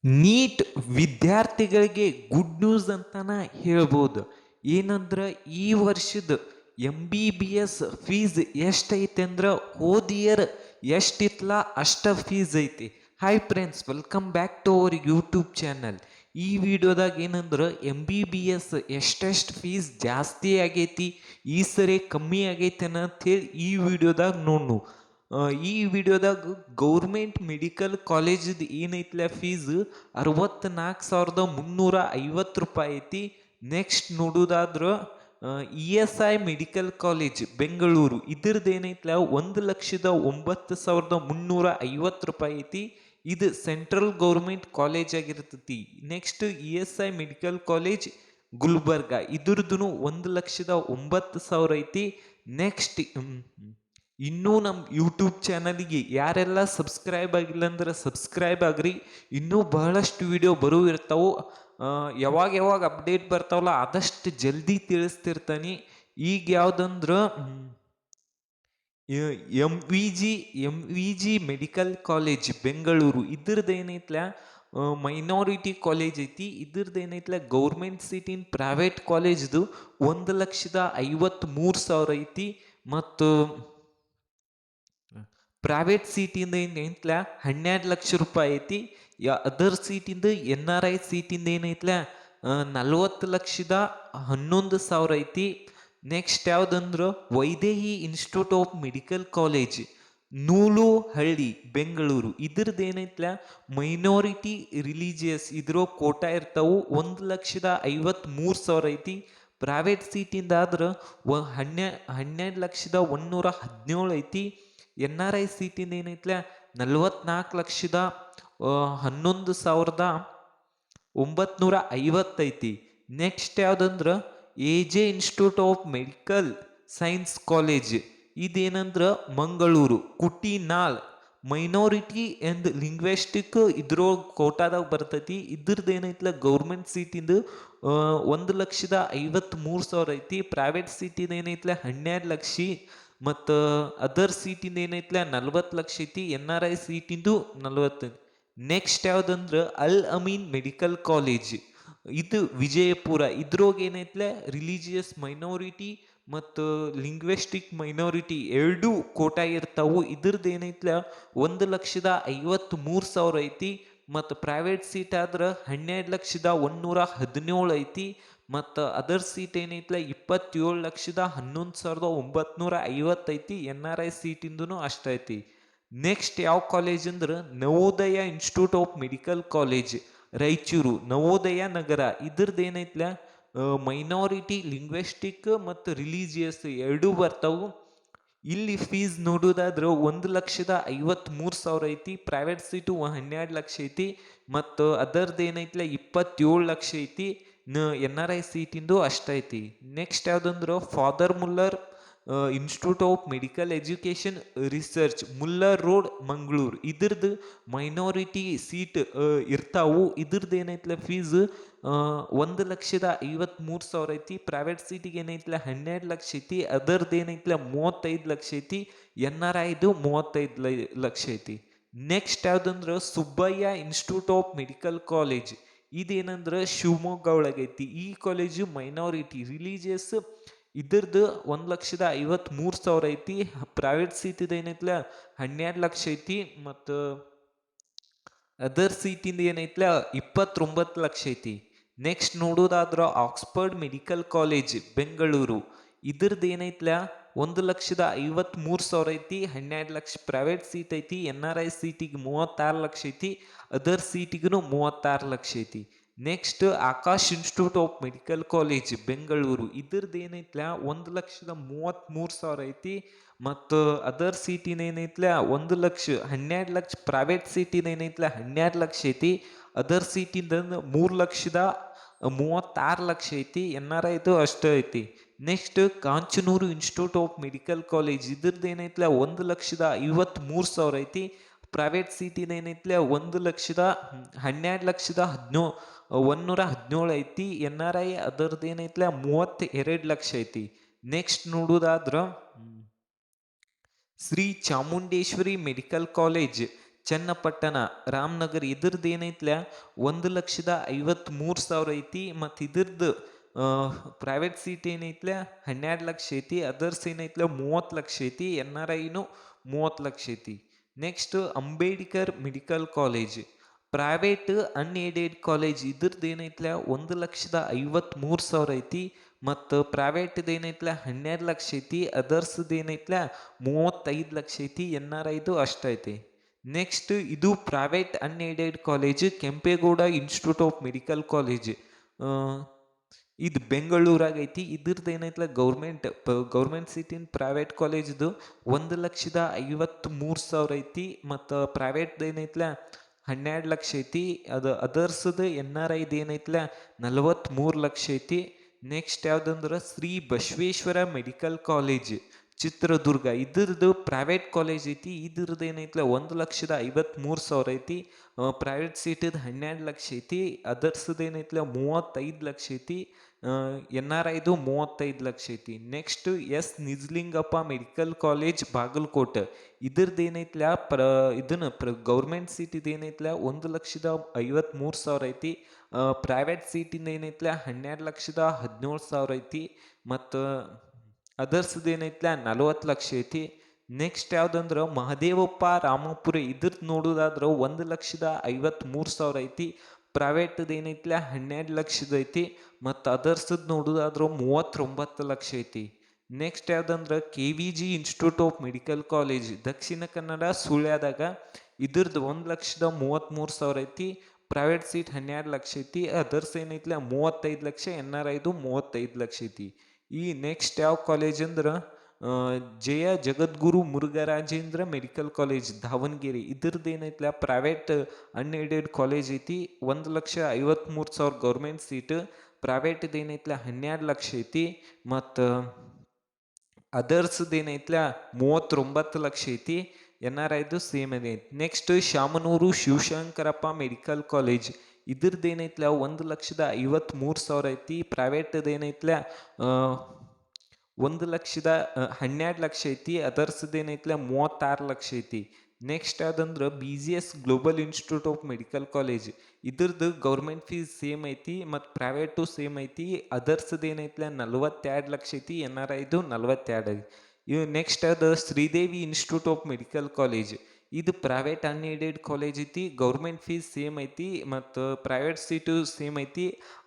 Neat ವಿದ್ಯಾರ್ಥಿಗಳಿಗೆ good news ಅಂತಾನ ಹೇಳ್ಬೋದು. ಏನಂದ್ರೆ ಈ ವರ್ಷದ MBBS ಫೀಸ್ ಎಷ್ಟೈತೆ ಅಂದ್ರೆ ಹೋದ ಇಯರ್ ಎಷ್ಟಿತ್ಲ ಅಷ್ಟ ಫೀಸ್ ಐತಿ. Hi friends, welcome back to our YouTube channel. ಈ ವಿಡಿಯೋದಾಗ ಏನಂದ್ರೆ MBBS ಎಷ್ಟೆಷ್ಟು ಫೀಸ್ ಜಾಸ್ತಿ ಆಗೈತಿ, ಈ ಸರಿ ಕಮ್ಮಿ ಆಗೈತೆ ಅಂತ ಹೇಳಿ ಈ ವಿಡಿಯೋದಾಗ ನೋಡು. ಈ ವಿಡಿಯೋದಾಗ ಗೌರ್ಮೆಂಟ್ ಮೆಡಿಕಲ್ ಕಾಲೇಜದ್ ಏನೈತ್ಲ ಫೀಸ್ 64,350 ರೂಪಾಯಿ ಐತಿ. ನೆಕ್ಸ್ಟ್ ನೋಡೋದಾದ್ರ ESI ಮೆಡಿಕಲ್ ಕಾಲೇಜ್ ಬೆಂಗಳೂರು ಇದ್ರದ್ದು ಏನೈತ್ಲ 1,09,350 ರೂಪಾಯಿ ಐತಿ. ಇದು ಸೆಂಟ್ರಲ್ ಗೌರ್ಮೆಂಟ್ ಕಾಲೇಜ್ ಆಗಿರ್ತೈತಿ. Next ESI medical college Gulbarga ಇದ್ರದ್ದು 1,09,000 ಐತಿ. ನೆಕ್ಸ್ಟ್ ಇನ್ನೂ ನಮ್ಮ ಯೂಟ್ಯೂಬ್ ಚಾನಲ್ಗೆ ಯಾರೆಲ್ಲ ಸಬ್ಸ್ಕ್ರೈಬ್ ಆಗಿಲ್ಲ ಅಂದ್ರೆ ಸಬ್ಸ್ಕ್ರೈಬ್ ಆಗ್ರಿ. ಇನ್ನೂ ಬಹಳಷ್ಟು ವಿಡಿಯೋ ಬರೋ ಇರ್ತಾವೆ. ಯಾವಾಗ ಅಪ್ಡೇಟ್ ಬರ್ತಾವಲ್ಲ ಆದಷ್ಟು ಜಲ್ದಿ ತಿಳಿಸ್ತಿರ್ತಾನೆ. ಈಗ ಯಾವುದಂದ್ರೆ MVG ಮೆಡಿಕಲ್ ಕಾಲೇಜ್ ಬೆಂಗಳೂರು ಇದ್ರದ್ದು ಏನೈತ್ಲ ಮೈನಾರಿಟಿ ಕಾಲೇಜ್ ಐತಿ. ಇದ್ರದ್ದು ಏನೈತ್ಲ ಗೌರ್ಮೆಂಟ್ ಸೀಟ್ ಇನ್ ಪ್ರೈವೇಟ್ ಕಾಲೇಜ್ದು 1,53,000 ಐತಿ. ಮತ್ತು ಪ್ರೈವೇಟ್ ಸೀಟಿಂದ ಏನೈತ್ಲ 12 ಲಕ್ಷ ರೂಪಾಯಿ ಐತಿ. ಅದರ್ ಸೀಟಿಂದ NRI ಸೀಟಿಂದ ಏನೈತ್ಲ 40,11,000 ಐತಿ. ನೆಕ್ಸ್ಟ್ ಯಾವ್ದಂದ್ರೆ Vaidehi institute of medical college Nooluhalli Bengaluru ಇದ್ರದ್ದು ಏನೈತ್ಲ ಮೈನಾರಿಟಿ ರಿಲಿಜಿಯಸ್ ಇದ್ರ ಕೋಟಾ ಇರ್ತಾವು 1,53,000 ಐತಿ. ಪ್ರೈವೇಟ್ ಸೀಟಿಂದ ಆದ್ರೆ 12,117 ಐತಿ. NRI ಸೀಟಿಂದ ಏನೈತ್ಲ 44,11,950 ಐತಿ. ನೆಕ್ಸ್ಟ್ ಯಾವ್ದಂದ್ರೆ AJ institute of medical science college ಇದೇನಂದ್ರ Mangaluru Kutinal minority and linguistic ಇದ್ರೋ ಕೋಟಾದಾಗ ಬರ್ತೈತಿ. ಇದ್ರದ್ದು ಏನೈತ್ಲ ಗೌರ್ಮೆಂಟ್ ಸೀಟಿಂದು 1,53,000 ಐತಿ. ಪ್ರೈವೇಟ್ ಸೀಟಿಂದ ಏನೈತ್ಲ 12 ಲಕ್ಷ. ಮತ್ತು ಅದರ್ ಸೀಟಿಂದ ಏನೈತ್ಲ 40 ಲಕ್ಷ ಐತಿ. NRI ಸೀಟಿಂದು 40. ನೆಕ್ಸ್ಟ್ ಯಾವ್ದಂದ್ರೆ ಅಲ್ ಅಮೀನ್ ಮೆಡಿಕಲ್ ಕಾಲೇಜ್ ಇದು ವಿಜಯಪುರ ಇದ್ರೋಗ ಏನೈತ್ಲ ರಿಲಿಜಿಯಸ್ ಮೈನಾರಿಟಿ ಮತ್ತು ಲಿಂಗ್ವಿಸ್ಟಿಕ್ ಮೈನಾರಿಟಿ ಎರಡೂ ಕೋಟಾ ಇರ್ತಾವು. ಇದ್ರದ್ದು ಏನೈತ್ಲ 1,53,000 ಐತಿ. ಮತ್ತು ಪ್ರೈವೇಟ್ ಸೀಟ್ ಆದ್ರೆ 12,117 ಐತಿ. ಮತ್ತು ಅದರ್ ಸೀಟ್ ಏನೈತ್ಲ 27,11,950 ಐತಿ. NRI ಸೀಟಿಂದೂ ಅಷ್ಟೈತಿ. ನೆಕ್ಸ್ಟ್ ಯಾವ ಕಾಲೇಜ್ ಅಂದ್ರೆ Navodaya institute of medical college Raichur Navodaya Nagar ಇದ್ರದ್ದು ಏನೈತ್ಲ ಮೈನಾರಿಟಿ ಲಿಂಗ್ವಿಸ್ಟಿಕ್ ಮತ್ತು ರಿಲಿಜಿಯಸ್ ಎರಡೂ ಬರ್ತಾವು. ಇಲ್ಲಿ ಫೀಸ್ ನೋಡೋದಾದ್ರೆ 1,53,000 ಐತಿ. ಪ್ರೈವೇಟ್ ಸೀಟು 12 ಲಕ್ಷ ಐತಿ. ಮತ್ತು ಅದರ್ದು ಏನೈತ್ಲ 27 ಲಕ್ಷ ಐತಿ. NRI ಸೀಟಿಂದು ಅಷ್ಟೈತಿ. ನೆಕ್ಸ್ಟ್ ಯಾವ್ದಂದ್ರೆ Father Muller institute of medical education research Muller road Mangaluru ಇದ್ರದ್ದು ಮೈನಾರಿಟಿ ಸೀಟ್ ಇರ್ತಾವು. ಇದ್ರದ್ದು ಏನೈತ್ಲ ಫೀಸ್ 1,53,000 ಐತಿ. ಪ್ರೈವೇಟ್ ಸೀಟಿಗೆ ಏನೈತ್ಲ 12 ಲಕ್ಷ ಐತಿ. ಅದರ್ದು ಏನೈತ್ಲ 35 ಲಕ್ಷ ಐತಿ. NRIದು 35 ಲಕ್ಷ ಐತಿ. ನೆಕ್ಸ್ಟ್ ಯಾವ್ದಂದ್ರೆ Subbaiah institute of medical college ಇದೇನಂದ್ರೆ ಶಿವಮೊಗ್ಗ ಒಳಗೈತಿ. ಈ ಕಾಲೇಜು ಮೈನಾರಿಟಿ ರಿಲಿಜಿಯಸ್ ಇದ್ರದ್ದು 1,53,000 ಐತಿ. ಪ್ರೈವೇಟ್ ಸೀಟಿದ ಏನೈತ್ಲ 12 ಲಕ್ಷ ಐತಿ. ಮತ್ತು ಅದರ್ ಸೀಟಿಂದ ಏನೈತ್ಲ 29 ಲಕ್ಷ ಐತಿ. ನೆಕ್ಸ್ಟ್ ನೋಡೋದಾದ್ರೆ ಆಕ್ಸ್ಫರ್ಡ್ ಮೆಡಿಕಲ್ ಕಾಲೇಜ್ ಬೆಂಗಳೂರು ಇದ್ರದ್ದು ಏನೈತ್ಲ 1,53,000 ಐತಿ. 12 ಲಕ್ಷ ಪ್ರೈವೇಟ್ ಸೀಟ್ ಐತಿ. NRI ಸೀಟಿಗೆ 36 ಲಕ್ಷ ಐತಿ. ಅದರ್ ಸೀಟಿಗೂ 36 ಲಕ್ಷ ಐತಿ. Next Akash institute of medical college Bengaluru ಇದ್ರದ್ದು ಏನೈತ್ಲ 1,33,000 ಐತಿ. ಮತ್ತು ಅದರ್ ಸೀಟಿನ ಏನೈತ್ಲ 12 ಲಕ್ಷ ಪ್ರೈವೇಟ್ ಸೀಟಿನ ಏನೈತ್ಲ 12 ಲಕ್ಷ ಐತಿ. ಅದರ್ ಸೀಟಿಂದ 3,36 ಲಕ್ಷ ಐತಿ. NRIದು ಅಷ್ಟೇ ಐತಿ. Next Kanchanur institute of medical college ಇದ್ರದ್ದು ಏನೈತ್ಲ 1,53,000 ಐತಿ. ಪ್ರೈವೇಟ್ ಸೀಟಿನ ಏನೈತ್ಲ 1,17,117 ಐತಿ. NRI ಅದರದ್ದು ಏನೈತ್ಲ 32 ಲಕ್ಷ ಐತಿ. ನೆಕ್ಸ್ಟ್ ನೋಡೋದಾದ್ರ ಶ್ರೀ ಚಾಮುಂಡೇಶ್ವರಿ ಮೆಡಿಕಲ್ ಕಾಲೇಜ್ ಚನ್ನಪಟ್ಟಣ ರಾಮನಗರ ಇದ್ರದ್ದು ಏನೈತ್ಲ 1,53,000 ಐತಿ. ಮತ್ತು ಇದ್ರದ್ದು ಪ್ರೈವೇಟ್ ಸೀಟ್ ಏನೈತ್ಲ 12 ಲಕ್ಷ ಐತಿ. ಅದರ್ಸ್ ಏನೈತ್ಲ 30 ಲಕ್ಷ ಐತಿ. NRIನು 30 ಲಕ್ಷ ಐತಿ. Next Ambedkar medical college private unaided college ಇದ್ರದ್ದು ಏನೈತ್ಲ 1,53,000 ಐತಿ. ಮತ್ತು ಪ್ರೈವೇಟ್ದು ಏನೈತ್ಲ 12 ಲಕ್ಷ ಐತಿ. ಅದರ್ಸ್ದು ಏನೈತ್ಲ 35 ಲಕ್ಷ ಐತಿ. NRIದು ಅಷ್ಟೈತಿ. ನೆಕ್ಸ್ಟ್ ಇದು private unaided college Kempegowda institute of medical college, ಇದು ಬೆಂಗಳೂರಾಗ ಐತಿ. ಇದ್ರದ್ದು ಏನೈತ್ಲ ಗೌರ್ಮೆಂಟ್ ಸೀಟಿನ ಪ್ರೈವೇಟ್ ಕಾಲೇಜ್ದು 1,53,000 ಐತಿ. ಮತ್ತು ಪ್ರೈವೇಟ್ದು ಏನೈತ್ಲ 12 ಲಕ್ಷ ಐತಿ. ಅದು ಅದರ್ಸ್ದು NRIದು ಏನೈತ್ಲ 43 ಲಕ್ಷ ಐತಿ. ನೆಕ್ಸ್ಟ್ ಯಾವ್ದಂದ್ರೆ ಶ್ರೀ ಬಸವೇಶ್ವರ ಮೆಡಿಕಲ್ ಕಾಲೇಜ್ ಚಿತ್ರದುರ್ಗ ಇದ್ರದ್ದು ಪ್ರೈವೇಟ್ ಕಾಲೇಜ್ ಐತಿ. ಇದ್ರದ್ದು ಏನೈತ್ಲ 1,53,000 ಐತಿ. ಪ್ರೈವೇಟ್ ಸೀಟದ 12 ಲಕ್ಷ ಐತಿ. ಅದರ್ಸ್ದು ಏನೈತ್ಲ 35 ಲಕ್ಷ ಐತಿ. NRIದು 35 ಲಕ್ಷ ಐತಿ. Next Nijalingappa medical college Bagalkote ಇದ್ರದ್ದು ಏನೈತ್ಲ ಗೌರ್ಮೆಂಟ್ ಸೀಟ್ ಏನೈತ್ಲ 1,53,000 ಐತಿ. ಪ್ರೈವೇಟ್ ಸೀಟಿಂದ ಏನೈತ್ಲ 12,17,000 ಐತಿ. ಮತ್ತು ಅದರ್ಸ್ದು ಏನೈತ್ಲ 40 ಲಕ್ಷ ಐತಿ. ನೆಕ್ಸ್ಟ್ ಯಾವ್ದಂದ್ರೆ ಮಹದೇವಪ್ಪ ರಾಮಪುರ ಇದ್ರದ್ದು ನೋಡೋದಾದ್ರೆ 1,53,000 ಐತಿ. ಪ್ರೈವೇಟ್ದು ಏನೈತ್ಲ 12 ಲಕ್ಷದ ಐತಿ. ಮತ್ತು ಅದರ್ಸ್ದು ನೋಡೋದಾದ್ರೆ 39 ಲಕ್ಷ ಐತಿ. ನೆಕ್ಸ್ಟ್ ಯಾವ್ದಂದ್ರೆ KVG institute of medical college Dakshina Kannada ಸುಳ್ಯದಾಗ ಇದ್ರದ್ದು 1,33,000 ಐತಿ. ಪ್ರೈವೇಟ್ ಸೀಟ್ 12 ಲಕ್ಷ ಐತಿ. ಅದರ್ಸ್ ಏನೈತ್ಲ 35 ಲಕ್ಷ. NRIದು 35 ಲಕ್ಷ ಐತಿ. ಈ ನೆಕ್ಸ್ಟ್ ಯಾವ ಕಾಲೇಜ್ ಅಂದ್ರೆ ಜಯ ಜಗದ್ಗುರು ಮುರುಘರಾಜೇಂದ್ರ ಮೆಡಿಕಲ್ ಕಾಲೇಜ್ ದಾವಣಗೆರೆ ಇದ್ರದ್ದು ಏನೈತ್ಲ ಪ್ರೈವೇಟ್ ಅನ್ಏಡೆಡ್ ಕಾಲೇಜ್ ಐತಿ. 1,53,000 ಗೌರ್ಮೆಂಟ್ ಸೀಟ್. ಪ್ರೈವೇಟ್ದು ಏನೈತ್ಲ 12 ಲಕ್ಷ ಐತಿ. ಮತ್ತು ಅದರ್ಸ್ದು ಏನೈತ್ಲ 39 ಲಕ್ಷ ಐತಿ. NRIದು ಸೇಮ್ ಐತಿ. Next Shamanur Shivashankarappa medical college ಇದ್ರದ್ದು ಏನೈತ್ಲ 1,53,000 ಐತಿ. ಪ್ರೈವೇಟ್ದು ಏನೈತ್ಲ 1,12 ಲಕ್ಷ ಐತಿ. ಅದರ್ಸ್ದು ಏನೈತ್ಲ 36 ಲಕ್ಷ ಐತಿ. ನೆಕ್ಸ್ಟ್ ಯಾವ್ದಂದ್ರೆ BGS global institute of medical college ಇದ್ರದ್ದು ಗೌರ್ಮೆಂಟ್ ಫೀಸ್ ಸೇಮ್ ಐತಿ. ಮತ್ತು ಪ್ರೈವೇಟು ಸೇಮ್ ಐತಿ. ಅದರ್ಸ್ದು ಏನೈತ್ಲ 42 ಲಕ್ಷ ಐತಿ. NRIದು 42 ಐತಿ. ಇವು ನೆಕ್ಸ್ಟ್ ಅದು Sridevi institute of medical college ಇದು ಪ್ರೈವೇಟ್ ಅನ್ಏಡೆಡ್ ಕಾಲೇಜ್ ಐತಿ. ಗೌರ್ಮೆಂಟ್ ಫೀಸ್ ಸೇಮ್ ಐತಿ. ಮತ್ತು ಪ್ರೈವೇಟ್ ಸೀಟು ಸೇಮ್ ಐತಿ.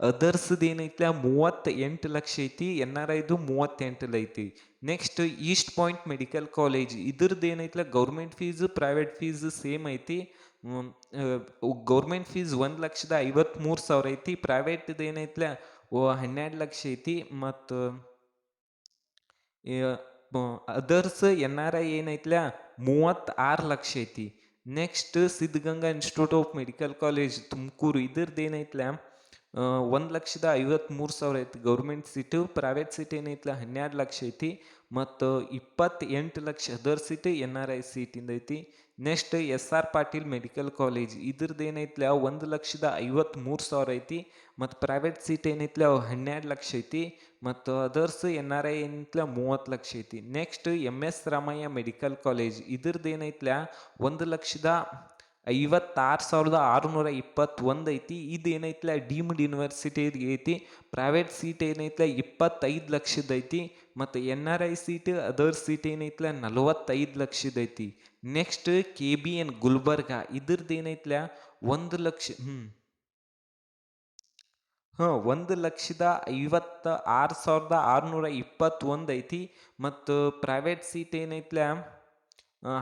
ಅದರ್ಸ್ದು ಏನೈತ್ಲ 38 ಲಕ್ಷ ಐತಿ. NRIದು 38 ಐತಿ. Next east point medical college ಇದ್ರದ್ದು ಏನೈತ್ಲ government fees private fees same ಐತಿ. ಗೌರ್ಮೆಂಟ್ ಫೀಸ್ 1,53,000 ಐತಿ. ಪ್ರೈವೇಟ್ದು ಏನೈತ್ಲ 12 ಲಕ್ಷ ಐತಿ. ಮತ್ತು ಅದರ್ಸ್ NRI ಏನೈತ್ಲ 36 ಲಕ್ಷ ಐತಿ. Next Siddaganga institute of medical college Tumakuru ಇದ್ರದ್ದು ಏನೈತ್ಲ 1,53,000 ಐತಿ ಗೌರ್ಮೆಂಟ್ ಸೀಟು. ಪ್ರೈವೇಟ್ ಸೀಟ್ ಏನೈತ್ಲ 12 ಲಕ್ಷ ಐತಿ. ಮತ್ತು 28 ಲಕ್ಷ ಅದರ್ ಸೀಟ್ NRI ಸೀಟಿಂದ ಐತಿ. Next SR Patil medical college ಇದ್ರದ್ದು ಏನೈತ್ಲ 1,53,000 ಐತಿ. ಮತ್ತು ಪ್ರೈವೇಟ್ ಸೀಟ್ ಏನೈತ್ಲ 12 ಲಕ್ಷ ಐತಿ. ಮತ್ತು ಅದರ್ಸ್ NRI ಏನೈತ್ಲ 30 ಲಕ್ಷ ಐತಿ. Next MS Ramaiah medical college ಇದ್ರದ್ದು ಏನೈತ್ಲ 1,56,621 ಐತಿ. ಇದು ಏನೈತ್ಲ ಡೀಮ್ಡ್ ಯೂನಿವರ್ಸಿಟಿ ಐತಿ. ಪ್ರೈವೇಟ್ ಸೀಟ್ ಏನೈತ್ಲ 25 ಲಕ್ಷದ ಐತಿ. ಮತ್ತು NRI ಸೀಟ್ ಅದರ್ ಸೀಟ್ ಏನೈತ್ಲ 45 ಲಕ್ಷದ ಐತಿ. ನೆಕ್ಸ್ಟ್ KBN ಗುಲ್ಬರ್ಗಾ ಇದ್ರದ್ದು ಏನೈತ್ಲ 1,56,621 ಐತಿ. ಮತ್ತು ಪ್ರೈವೇಟ್ ಸೀಟ್ ಏನೈತ್ಲ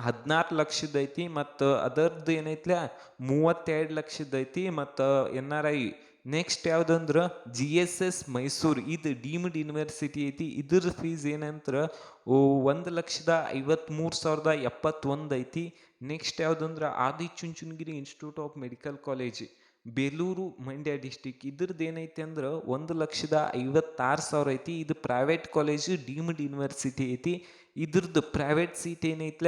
16 ಲಕ್ಷದ ಐತಿ. ಮತ್ತು ಅದರ್ದು ಏನೈತ್ಲ 32 ಲಕ್ಷದ ಐತಿ. ಮತ್ತು NRI ನೆಕ್ಸ್ಟ್ ಯಾವ್ದಂದ್ರೆ GSS ಮೈಸೂರು ಇದು ಡೀಮ್ಡ್ ಯೂನಿವರ್ಸಿಟಿ ಐತಿ. ಇದ್ರ ಫೀಸ್ ಏನಂದ್ರೆ 1,53,071 ಐತಿ. ನೆಕ್ಸ್ಟ್ ಯಾವ್ದಂದ್ರೆ Adichunchanagiri institute of medical college Belur Mandya district ಇದ್ರದ್ದು ಏನೈತಿ ಅಂದ್ರೆ 1,56,000 ಐತಿ. ಇದು ಪ್ರೈವೇಟ್ ಕಾಲೇಜ್ ಡೀಮ್ಡ್ ಯೂನಿವರ್ಸಿಟಿ ಐತಿ. ಇದ್ರದ್ದು ಪ್ರೈವೇಟ್ ಸೀಟ್ ಏನೈತ್ಲ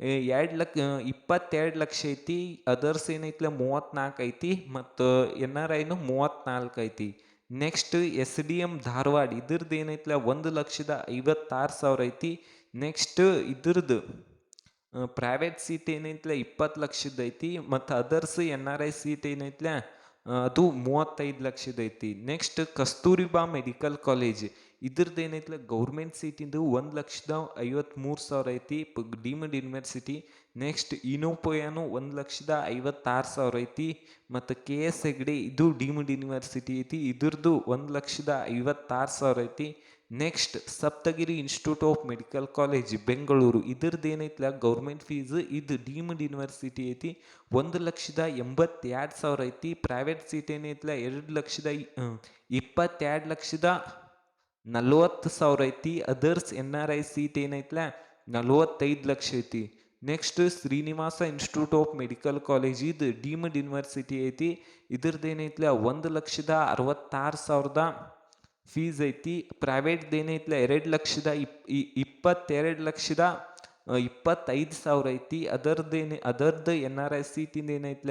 22 ಲಕ್ಷ ಐತಿ. ಅದರ್ಸ್ ಏನೈತ್ಲ 34 ಐತಿ. ಮತ್ತು NRIನು 34 ಐತಿ. ನೆಕ್ಸ್ಟ್ SDM ಧಾರವಾಡ ಇದ್ರದ್ದು ಏನೈತ್ಲ 1,56,000 ಐತಿ. ನೆಕ್ಸ್ಟ್ ಇದ್ರದ್ದು ಪ್ರೈವೇಟ್ ಸೀಟ್ ಏನೈತ್ಲ 20 ಲಕ್ಷದ ಐತಿ ಮತ್ತು others N R I seat ಏನೈತ್ಲ ಅದು 35 ಲಕ್ಷದ ಐತಿ. ನೆಕ್ಸ್ಟ್ ಕಸ್ತೂರಿಬಾ ಮೆಡಿಕಲ್ ಕಾಲೇಜ್ ಇದ್ರದ್ದು ಏನೈತ್ಲ ಗೌರ್ಮೆಂಟ್ ಸೀಟಿಂದು 1,53,000 ಐತಿ ಡೀಮ್ಡ್ ಯೂನಿವರ್ಸಿಟಿ. ನೆಕ್ಸ್ಟ್ ಇನೋಪೋಯಾನು 1,56,000 ಐತಿ ಮತ್ತು ಕೆ ಎಸ್ ಹೆಗ್ಡೆ ಇದು ಡೀಮ್ಡ್ ಯೂನಿವರ್ಸಿಟಿ ಐತಿ, ಇದ್ರದ್ದು 1,56,000 ಐತಿ. Next Saptagiri institute of medical college Bengaluru ಇದ್ರದ್ದು ಏನೈತ್ಲ ಗೌರ್ಮೆಂಟ್ ಫೀಸ್ ಇದು ಡೀಮ್ಡ್ ಯೂನಿವರ್ಸಿಟಿ ಐತಿ 1,82,000 ಐತಿ. ಪ್ರೈವೇಟ್ ಸೀಟ್ ಏನೈತ್ಲ 2,22,40,000 ಐತಿ. Others N R I seat ಏನೈತ್ಲ 45 ಲಕ್ಷ ಐತಿ. Next Srinivasa institute of medical college ಇದು ಡೀಮ್ಡ್ ಯೂನಿವರ್ಸಿಟಿ ಐತಿ, ಇದ್ರದ್ದು ಏನೈತ್ಲ 1,66,000 ಫೀಸ್ ಐತಿ. ಪ್ರೈವೇಟ್ದು ಏನೈತ್ಲ 2,22,25,000 ಐತಿ. ಅದರ್ದು ಎನ್ ಆರ್ ಐ ಸೀಟಿಂದ ಏನೈತ್ಲ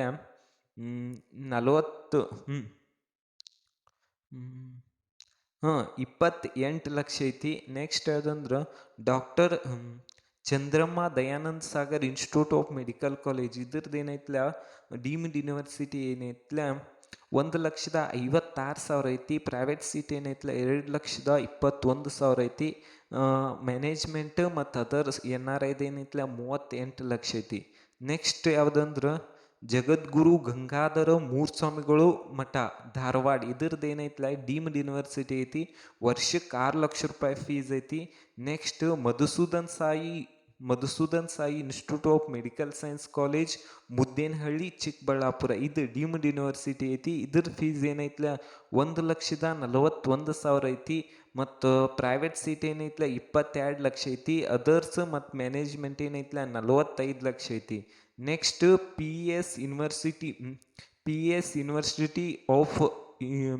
28 ಲಕ್ಷ ಐತಿ. ನೆಕ್ಸ್ಟ್ ಯಾವ್ದಂದ್ರೆ doctor Chandramma Dayanand Sagar institute of medical college ಇದ್ರದ್ದು ಏನೈತ್ಲ ಡೀಮ್ಡ್ ಯೂನಿವರ್ಸಿಟಿ ಏನೈತ್ಲ 1,56,000 ಐತಿ. ಪ್ರೈವೇಟ್ ಸೀಟ್ ಏನೈತ್ಲ 2,21,000 ಐತಿ. ಮ್ಯಾನೇಜ್ಮೆಂಟ್ ಮತ್ತು ಅದರ್ಸ್ ಎನ್ ಆರ್ ಐದು ಏನೈತ್ಲ 38 ಲಕ್ಷ ಐತಿ. ನೆಕ್ಸ್ಟ್ ಯಾವುದಂದ್ರೆ ಜಗದ್ಗುರು ಗಂಗಾಧರ ಮೂರ್ಸ್ವಾಮಿಗಳು ಮಠ ಧಾರವಾಡ ಇದ್ರದ್ದು ಏನೈತ್ಲ ಡೀಮ್ಡ್ ಯೂನಿವರ್ಸಿಟಿ ಐತಿ, ವರ್ಷಕ್ಕೆ 6 ಲಕ್ಷ ರೂಪಾಯಿ ಫೀಸ್ ಐತಿ. Next Madhusudan Sai institute of medical science college Muddenahalli Chikkaballapura ಇದು ಡೀಮ್ಡ್ ಯೂನಿವರ್ಸಿಟಿ ಐತಿ, ಇದ್ರ ಫೀಸ್ ಏನೈತ್ಲ 1,41,000 ಐತಿ. ಮತ್ತು ಪ್ರೈವೇಟ್ ಸೀಟ್ ಏನೈತ್ಲ 22 ಲಕ್ಷ ಐತಿ. ಅದರ್ಸ್ ಮತ್ತು ಮ್ಯಾನೇಜ್ಮೆಂಟ್ ಏನೈತ್ಲ 45 ಲಕ್ಷ ಐತಿ. Next P S university of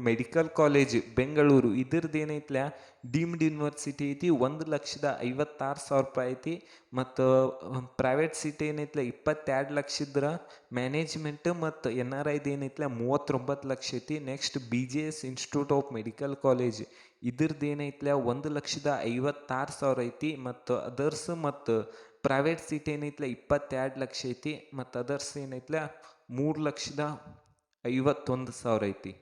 medical college Bengaluru ಇದ್ರದ್ದು ಏನೈತ್ಲ ಡೀಮ್ಡ್ ಯೂನಿವರ್ಸಿಟಿ ಐತಿ, 1,56,000 ರೂಪಾಯಿ ಐತಿ. ಮತ್ತು ಪ್ರೈವೇಟ್ ಸೀಟ್ ಏನೈತ್ಲ 22 ಲಕ್ಷ ಇದ್ರೆ ಮ್ಯಾನೇಜ್ಮೆಂಟ್ ಮತ್ತು ಎನ್ ಆರ್ ಐದು ಏನೈತ್ಲ 39 ಲಕ್ಷ ಐತಿ. Next B J S institute of medical college ಇದ್ರದ್ದು ಏನೈತ್ಲ 1,56,000 ಐತಿ. ಮತ್ತು ಅದರ್ಸ್ ಮತ್ತು ಪ್ರೈವೇಟ್ ಸೀಟ್ ಏನೈತ್ಲ 22 ಲಕ್ಷ ಐತಿ ಮತ್ತು ಅದರ್ಸ್ ಏನೈತ್ಲ 3,51,000 ಐತಿ.